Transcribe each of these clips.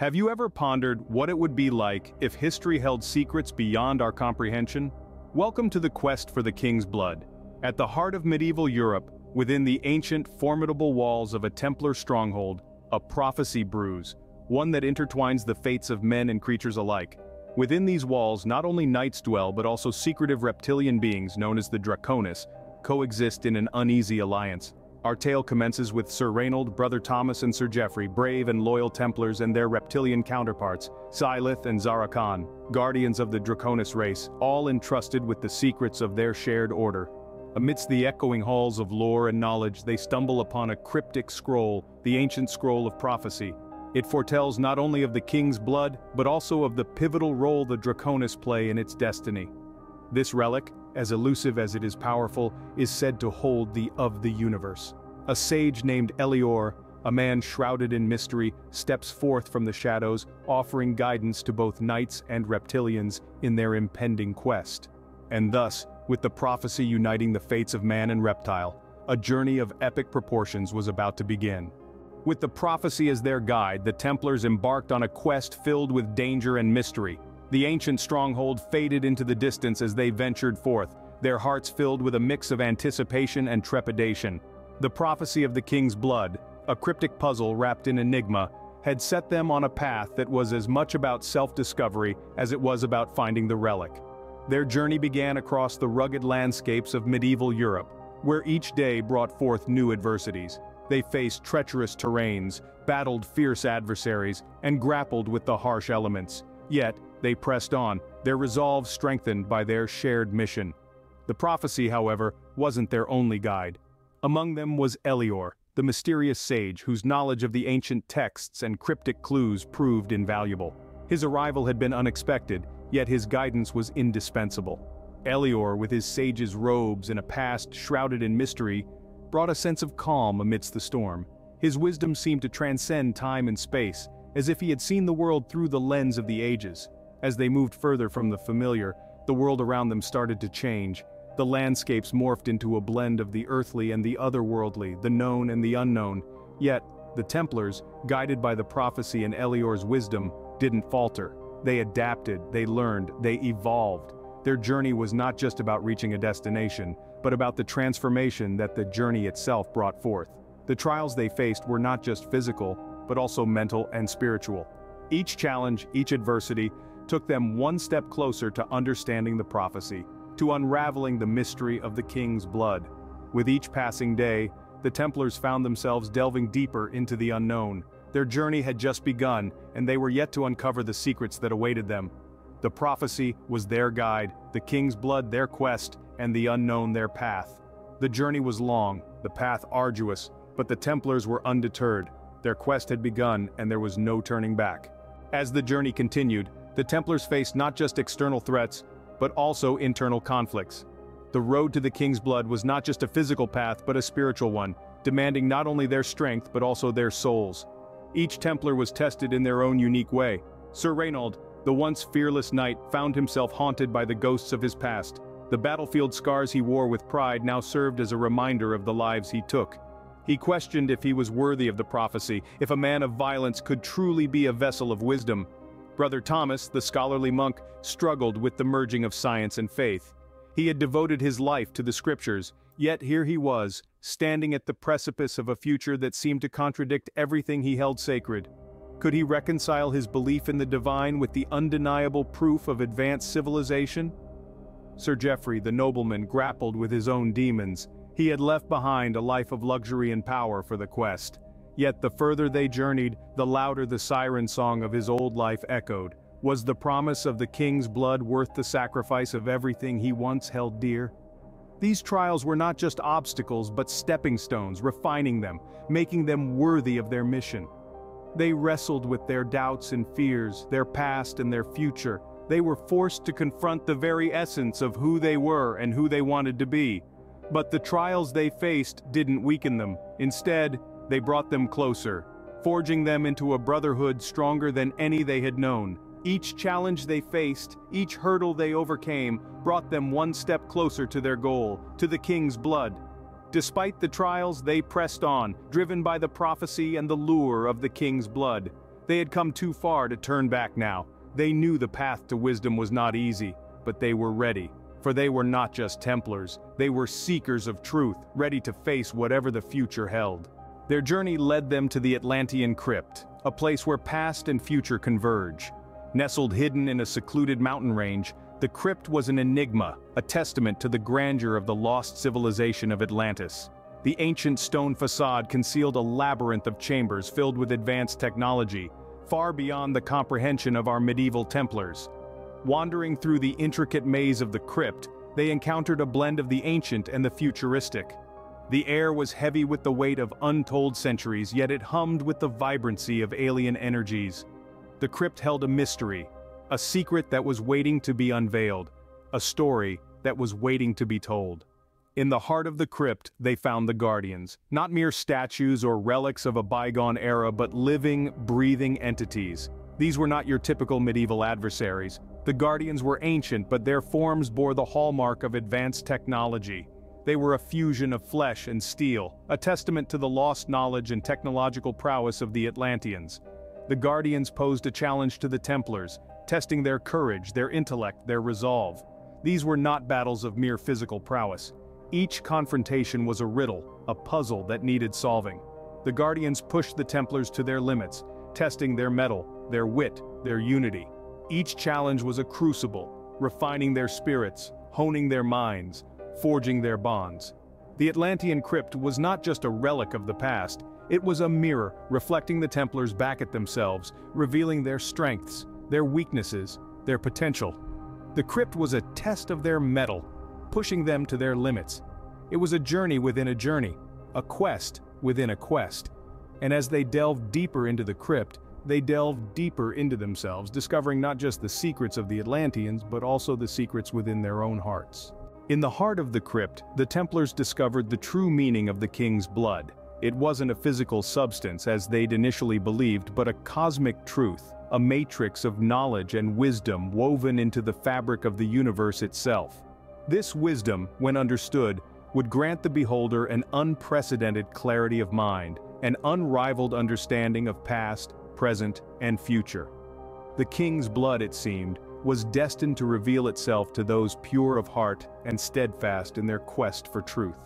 Have you ever pondered what it would be like if history held secrets beyond our comprehension? Welcome to the quest for the King's Blood. At the heart of medieval Europe, within the ancient, formidable walls of a Templar stronghold, a prophecy brews, one that intertwines the fates of men and creatures alike. Within these walls, not only knights dwell but also secretive reptilian beings known as the Draconis, coexist in an uneasy alliance. Our tale commences with Sir Reynold, Brother Thomas and Sir Geoffrey, brave and loyal Templars, and their reptilian counterparts, Silith and Zara Khan, guardians of the Draconis race, all entrusted with the secrets of their shared order. Amidst the echoing halls of lore and knowledge, they stumble upon a cryptic scroll, the ancient scroll of prophecy. It foretells not only of the king's blood, but also of the pivotal role the Draconis play in its destiny. This relic, as elusive as it is powerful, is said to hold the of the universe. A sage named Elior, a man shrouded in mystery, steps forth from the shadows, offering guidance to both knights and reptilians in their impending quest. And thus, with the prophecy uniting the fates of man and reptile, a journey of epic proportions was about to begin. With the prophecy as their guide, the Templars embarked on a quest filled with danger and mystery. The ancient stronghold faded into the distance as they ventured forth, their hearts filled with a mix of anticipation and trepidation. The prophecy of the king's blood, a cryptic puzzle wrapped in enigma, had set them on a path that was as much about self-discovery as it was about finding the relic. Their journey began across the rugged landscapes of medieval Europe, where each day brought forth new adversities. They faced treacherous terrains, battled fierce adversaries, and grappled with the harsh elements. Yet, they pressed on, their resolve strengthened by their shared mission. The prophecy, however, wasn't their only guide. Among them was Elior, the mysterious sage whose knowledge of the ancient texts and cryptic clues proved invaluable. His arrival had been unexpected, yet his guidance was indispensable. Elior, with his sage's robes and a past shrouded in mystery, brought a sense of calm amidst the storm. His wisdom seemed to transcend time and space, as if he had seen the world through the lens of the ages. As they moved further from the familiar, the world around them started to change. The landscapes morphed into a blend of the earthly and the otherworldly, the known and the unknown. Yet, the Templars, guided by the prophecy and Elior's wisdom, didn't falter. They adapted, they learned, they evolved. Their journey was not just about reaching a destination, but about the transformation that the journey itself brought forth. The trials they faced were not just physical, but also mental and spiritual. Each challenge, each adversity, took them one step closer to understanding the prophecy, to unraveling the mystery of the king's blood. With each passing day, the Templars found themselves delving deeper into the unknown. Their journey had just begun, and they were yet to uncover the secrets that awaited them. The prophecy was their guide, the king's blood their quest, and the unknown their path. The journey was long, the path arduous, but the Templars were undeterred. Their quest had begun, and there was no turning back. As the journey continued, the Templars faced not just external threats, but also internal conflicts. The road to the king's blood was not just a physical path but a spiritual one, demanding not only their strength but also their souls. Each Templar was tested in their own unique way. Sir Reynold, the once fearless knight, found himself haunted by the ghosts of his past. The battlefield scars he wore with pride now served as a reminder of the lives he took. He questioned if he was worthy of the prophecy, if a man of violence could truly be a vessel of wisdom. Brother Thomas, the scholarly monk, struggled with the merging of science and faith. He had devoted his life to the scriptures, yet here he was, standing at the precipice of a future that seemed to contradict everything he held sacred. Could he reconcile his belief in the divine with the undeniable proof of advanced civilization? Sir Geoffrey, the nobleman, grappled with his own demons. He had left behind a life of luxury and power for the quest. Yet the further they journeyed, the louder the siren song of his old life echoed. Was the promise of the king's blood worth the sacrifice of everything he once held dear? These trials were not just obstacles but stepping stones, refining them, making them worthy of their mission. They wrestled with their doubts and fears, their past and their future. They were forced to confront the very essence of who they were and who they wanted to be. But the trials they faced didn't weaken them. Instead, they brought them closer, forging them into a brotherhood stronger than any they had known. Each challenge they faced, each hurdle they overcame, brought them one step closer to their goal, to the king's blood. Despite the trials, they pressed on, driven by the prophecy and the lure of the king's blood. They had come too far to turn back now. They knew the path to wisdom was not easy, but they were ready. For they were not just Templars, they were seekers of truth, ready to face whatever the future held. Their journey led them to the Atlantean Crypt, a place where past and future converge. Nestled hidden in a secluded mountain range, the crypt was an enigma, a testament to the grandeur of the lost civilization of Atlantis. The ancient stone facade concealed a labyrinth of chambers filled with advanced technology, far beyond the comprehension of our medieval Templars. Wandering through the intricate maze of the crypt, they encountered a blend of the ancient and the futuristic. The air was heavy with the weight of untold centuries, yet it hummed with the vibrancy of alien energies. The crypt held a mystery, a secret that was waiting to be unveiled, a story that was waiting to be told. In the heart of the crypt, they found the Guardians, not mere statues or relics of a bygone era but living, breathing entities. These were not your typical medieval adversaries. The Guardians were ancient, but their forms bore the hallmark of advanced technology. They were a fusion of flesh and steel, a testament to the lost knowledge and technological prowess of the Atlanteans. The Guardians posed a challenge to the Templars, testing their courage, their intellect, their resolve. These were not battles of mere physical prowess. Each confrontation was a riddle, a puzzle that needed solving. The Guardians pushed the Templars to their limits, testing their mettle, their wit, their unity. Each challenge was a crucible, refining their spirits, honing their minds, forging their bonds. The Atlantean Crypt was not just a relic of the past, it was a mirror reflecting the Templars back at themselves, revealing their strengths, their weaknesses, their potential. The crypt was a test of their mettle, pushing them to their limits. It was a journey within a journey, a quest within a quest. And as they delved deeper into the crypt, they delved deeper into themselves, discovering not just the secrets of the Atlanteans, but also the secrets within their own hearts. In the heart of the crypt, the Templars discovered the true meaning of the king's blood. It wasn't a physical substance as they'd initially believed, but a cosmic truth, a matrix of knowledge and wisdom woven into the fabric of the universe itself. This wisdom, when understood, would grant the beholder an unprecedented clarity of mind, an unrivaled understanding of past, present, and future. The king's blood, it seemed, was destined to reveal itself to those pure of heart and steadfast in their quest for truth.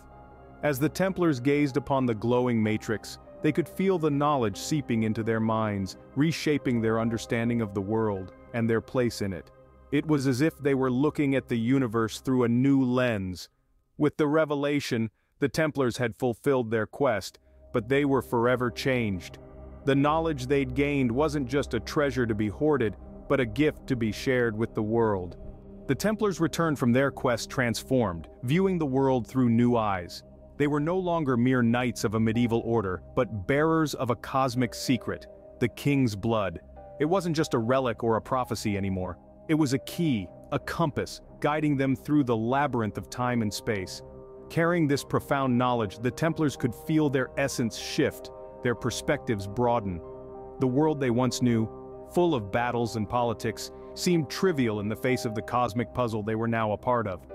As the Templars gazed upon the glowing matrix, they could feel the knowledge seeping into their minds, reshaping their understanding of the world and their place in it. It was as if they were looking at the universe through a new lens. With the revelation, the Templars had fulfilled their quest, but they were forever changed. The knowledge they'd gained wasn't just a treasure to be hoarded, but a gift to be shared with the world. The Templars returned from their quest transformed, viewing the world through new eyes. They were no longer mere knights of a medieval order, but bearers of a cosmic secret, the king's blood. It wasn't just a relic or a prophecy anymore. It was a key, a compass, guiding them through the labyrinth of time and space. Carrying this profound knowledge, the Templars could feel their essence shift, their perspectives broaden. The world they once knew, full of battles and politics, seemed trivial in the face of the cosmic puzzle they were now a part of.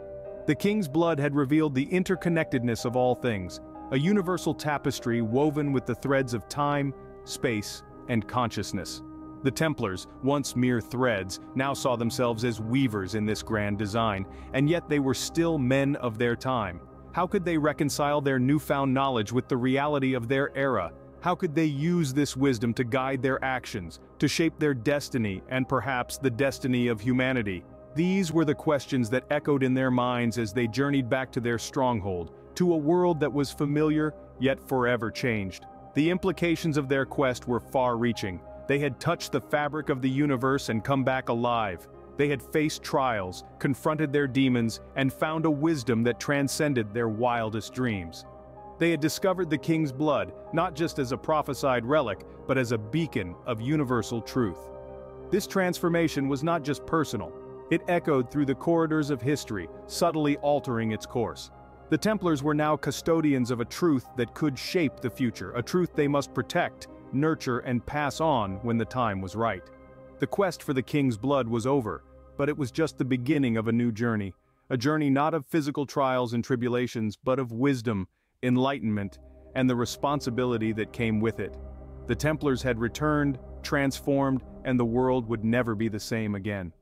The king's blood had revealed the interconnectedness of all things, a universal tapestry woven with the threads of time, space, and consciousness. The Templars, once mere threads, now saw themselves as weavers in this grand design, and yet they were still men of their time. How could they reconcile their newfound knowledge with the reality of their era? How could they use this wisdom to guide their actions, to shape their destiny and perhaps the destiny of humanity? These were the questions that echoed in their minds as they journeyed back to their stronghold, to a world that was familiar yet forever changed. The implications of their quest were far-reaching. They had touched the fabric of the universe and come back alive. They had faced trials, confronted their demons, and found a wisdom that transcended their wildest dreams. They had discovered the king's blood, not just as a prophesied relic, but as a beacon of universal truth. This transformation was not just personal. It echoed through the corridors of history, subtly altering its course. The Templars were now custodians of a truth that could shape the future, a truth they must protect, nurture, and pass on when the time was right. The quest for the king's blood was over, but it was just the beginning of a new journey, a journey not of physical trials and tribulations, but of wisdom, enlightenment, and the responsibility that came with it. The Templars had returned, transformed, and the world would never be the same again.